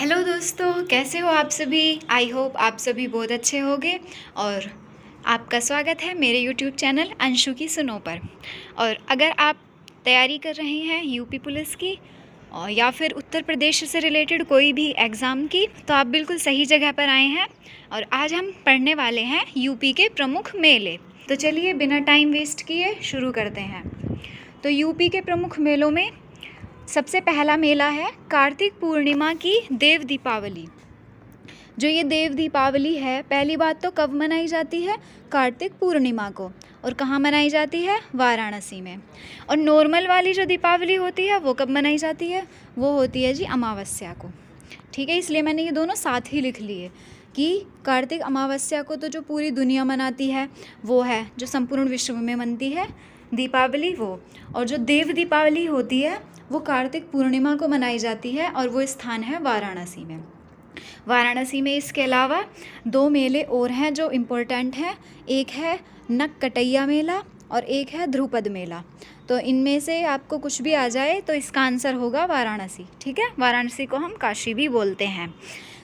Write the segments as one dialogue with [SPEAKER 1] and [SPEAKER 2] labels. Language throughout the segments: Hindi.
[SPEAKER 1] हेलो दोस्तों, कैसे हो आप सभी। आई होप आप सभी बहुत अच्छे होंगे और आपका स्वागत है मेरे यूट्यूब चैनल अंशु की सुनो पर। और अगर आप तैयारी कर रहे हैं यूपी पुलिस की और या फिर उत्तर प्रदेश से रिलेटेड कोई भी एग्ज़ाम की, तो आप बिल्कुल सही जगह पर आए हैं। और आज हम पढ़ने वाले हैं यूपी के प्रमुख मेले। तो चलिए बिना टाइम वेस्ट किए शुरू करते हैं। तो यूपी के प्रमुख मेलों में सबसे पहला मेला है कार्तिक पूर्णिमा की देव दीपावली। जो ये देव दीपावली है, पहली बात तो कब मनाई जाती है? कार्तिक पूर्णिमा को। और कहाँ मनाई जाती है? वाराणसी में। और नॉर्मल वाली जो दीपावली होती है वो कब मनाई जाती है? वो होती है जी अमावस्या को। ठीक है, इसलिए मैंने ये दोनों साथ ही लिख लिए कि कार्तिक अमावस्या को तो जो पूरी दुनिया मनाती है वो है, जो संपूर्ण विश्व में मनती है दीपावली वो। और जो देव दीपावली होती है वो कार्तिक पूर्णिमा को मनाई जाती है और वो स्थान है वाराणसी में। वाराणसी में इसके अलावा दो मेले और हैं जो इम्पोर्टेंट हैं। एक है नक्कटैया मेला और एक है ध्रुपद मेला। तो इनमें से आपको कुछ भी आ जाए तो इसका आंसर होगा वाराणसी। ठीक है, वाराणसी को हम काशी भी बोलते हैं।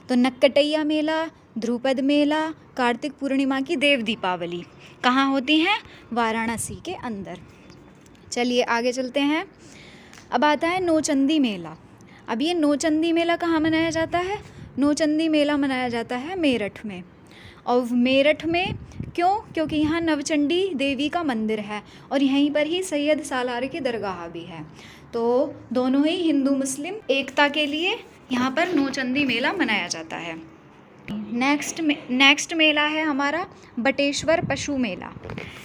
[SPEAKER 1] तो नक्कटैया मेला, ध्रुपद मेला, कार्तिक पूर्णिमा की देव दीपावली कहाँ होती हैं? वाराणसी के अंदर। चलिए आगे चलते हैं। अब आता है नौचंदी मेला। अब ये नौचंदी मेला कहाँ मनाया जाता है? नौचंदी मेला मनाया जाता है मेरठ में। और मेरठ में क्यों? क्योंकि यहाँ नवचंडी देवी का मंदिर है और यहीं पर ही सैयद सालार की दरगाह भी है। तो दोनों ही हिंदू मुस्लिम एकता के लिए यहाँ पर नौचंदी मेला मनाया जाता है। नेक्स्ट मेला है हमारा बटेश्वर पशु मेला।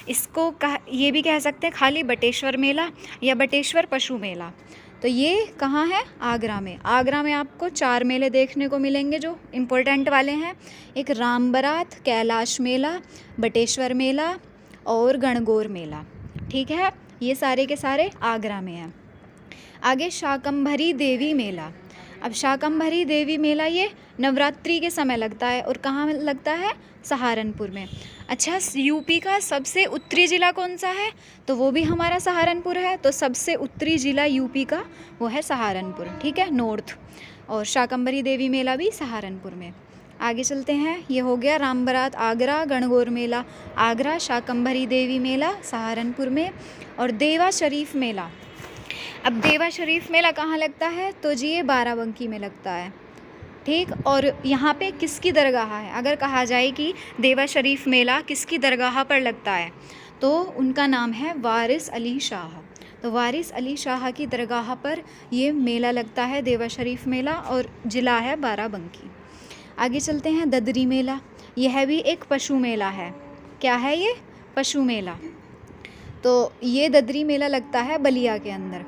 [SPEAKER 1] इसको ये भी कह सकते हैं खाली बटेश्वर मेला या बटेश्वर पशु मेला। तो ये कहाँ है? आगरा में। आगरा में आपको 4 मेले देखने को मिलेंगे जो इम्पोर्टेंट वाले हैं। एक राम बारात, कैलाश मेला, बटेश्वर मेला और गणगौर मेला। ठीक है, ये सारे के सारे आगरा में हैं। आगे शाकंभरी देवी मेला। अब शाकंभरी देवी मेला ये नवरात्रि के समय लगता है और कहाँ लगता है? सहारनपुर में। अच्छा, यूपी का सबसे उत्तरी ज़िला कौन सा है? तो वो भी हमारा सहारनपुर है। तो सबसे उत्तरी ज़िला यूपी का वो है सहारनपुर। ठीक है, नॉर्थ। और शाकंभरी देवी मेला भी सहारनपुर में। आगे चलते हैं। ये हो गया राम बारात आगरा, गणगौर मेला आगरा, शाकंभरी देवी मेला सहारनपुर में और देवा शरीफ मेला। अब देवा शरीफ मेला कहाँ लगता है? तो जी ये बाराबंकी में लगता है। ठीक, और यहाँ पे किसकी दरगाह है? अगर कहा जाए कि देवा शरीफ मेला किसकी दरगाह पर लगता है तो उनका नाम है वारिस अली शाह। तो वारिस अली शाह की दरगाह पर ये मेला लगता है, देवा शरीफ मेला, और ज़िला है बाराबंकी। आगे चलते हैं। ददरी मेला, यह भी एक पशु मेला है। क्या है ये? पशु मेला। तो ये ददरी मेला लगता है बलिया के अंदर।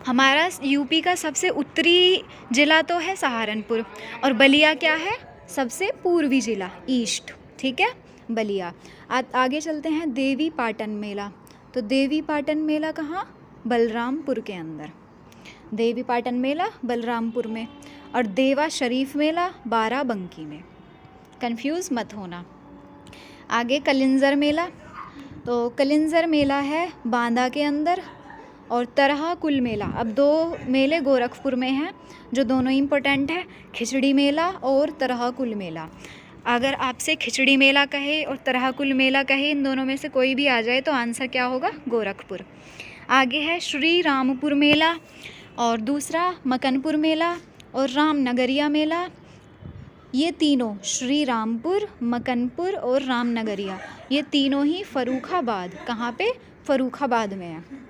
[SPEAKER 1] हमारा यूपी का सबसे उत्तरी ज़िला तो है सहारनपुर और बलिया क्या है? सबसे पूर्वी ज़िला, ईस्ट। ठीक है, बलिया। आगे चलते हैं। देवी पाटन मेला। तो देवी पाटन मेला कहाँ? बलरामपुर के अंदर। देवी पाटन मेला बलरामपुर में। और देवा शरीफ मेला बाराबंकी में। कंफ्यूज मत होना। आगे कलिंजर मेला। तो कलिंजर मेला है बांदा के अंदर। और तरहा कुल मेला, अब 2 मेले गोरखपुर में हैं जो दोनों इम्पोर्टेंट है, खिचड़ी मेला और तरहा कुल मेला। अगर आपसे खिचड़ी मेला कहे और तरहा कुल मेला कहे, इन दोनों में से कोई भी आ जाए तो आंसर क्या होगा? गोरखपुर। आगे है श्री रामपुर मेला और दूसरा मकनपुर मेला और रामनगरिया मेला। ये तीनों श्री रामपुर, मकनपुर और रामनगरिया, ये तीनों ही फर्रुखाबाद, कहाँ पे? फर्रुखाबाद में है।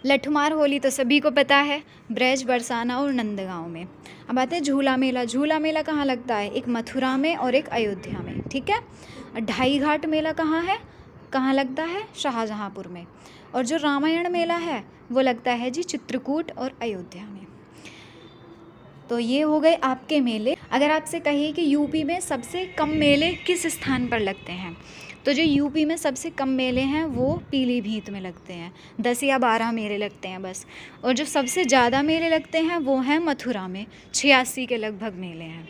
[SPEAKER 1] लठमार होली तो सभी को पता है, ब्रज, बरसाना और नंदगांव में। अब आते हैं झूला मेला। झूला मेला कहाँ लगता है? एक मथुरा में और एक अयोध्या में। ठीक है। और ढाई घाट मेला कहाँ है? कहाँ लगता है? शाहजहाँपुर में। और जो रामायण मेला है वो लगता है जी चित्रकूट और अयोध्या में। तो ये हो गए आपके मेले। अगर आपसे कहे कि यूपी में सबसे कम मेले किस स्थान पर लगते हैं, तो जो यूपी में सबसे कम मेले हैं वो पीलीभीत में लगते हैं। 10 या 12 मेले लगते हैं बस। और जो सबसे ज़्यादा मेले लगते हैं वो हैं मथुरा में, 86 के लगभग मेले हैं।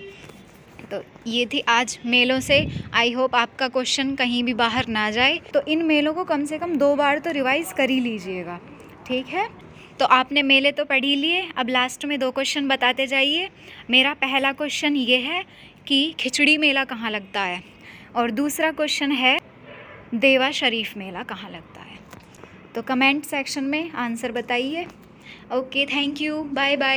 [SPEAKER 1] तो ये थी आज मेलों से। आई होप आपका क्वेश्चन कहीं भी बाहर ना जाए। तो इन मेलों को कम से कम 2 बार तो रिवाइज़ कर ही लीजिएगा। ठीक है। तो आपने मेले तो पढ़ ही लिए, अब लास्ट में 2 क्वेश्चन बताते जाइए। मेरा पहला क्वेश्चन ये है कि खिचड़ी मेला कहाँ लगता है, और दूसरा क्वेश्चन है देवा शरीफ मेला कहाँ लगता है। तो कमेंट सेक्शन में आंसर बताइए। Okay, thank you, bye bye.